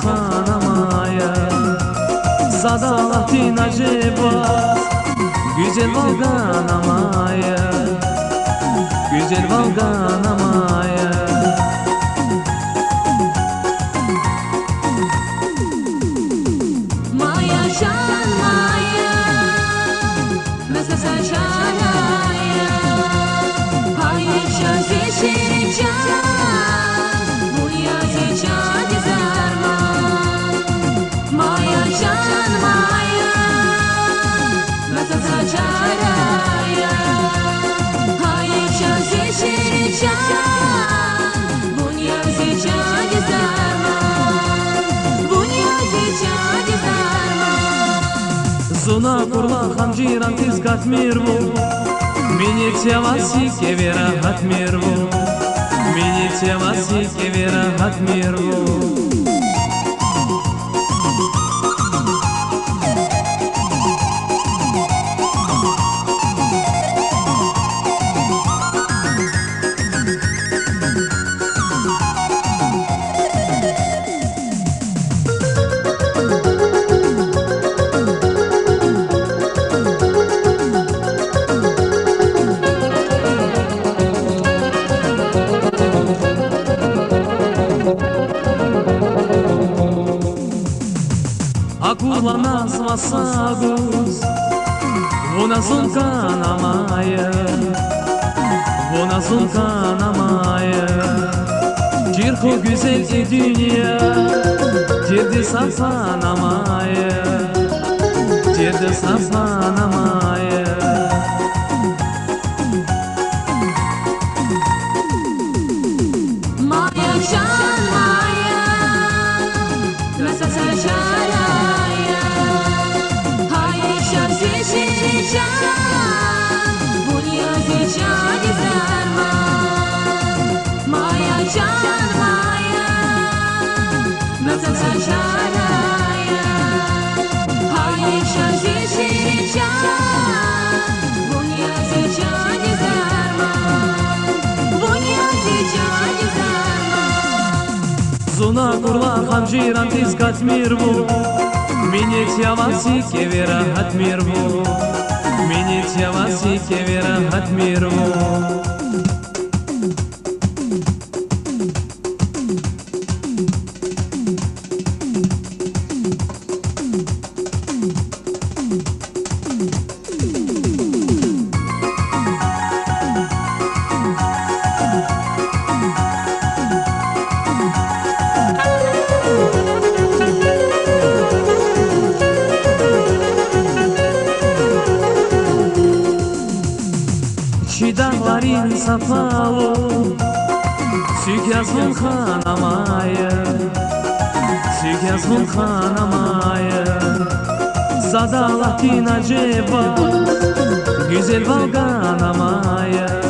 kanamaya Sadalatin acaba Güzel bal kanamaya Güzel bal kanamaya Maya şan maya Mesela şanaya Hayır şan seçeceğim Zuna kurla hamjiran tizgat mirvu Mini tjavasi kevera hat mirvu Mini tjavasi kevera hat mirvu Акула назвался гусь, вона сумка намая, вона сумка намая. Cirko güzel dünya, cirdi safa namaya, cirdi safa namaya. Maya şan maya, mesela şanaya, hayır şan seçeceğim, dünya seçeceği zaman. Maya şan maya, mesela şanaya, hayır şan seçeceğim, dünya seçeceği zaman. Dünya seçeceği zaman. Zuna kurla hamjiran tizgat mirvu Mini tjavasi kevera hat mirvu Mini tjavasi kevera hat mirvu Çiğdağların safalı Sükyazın kanamaya Sükyazın kanamaya Sadalatin acaba Güzel bal kanamaya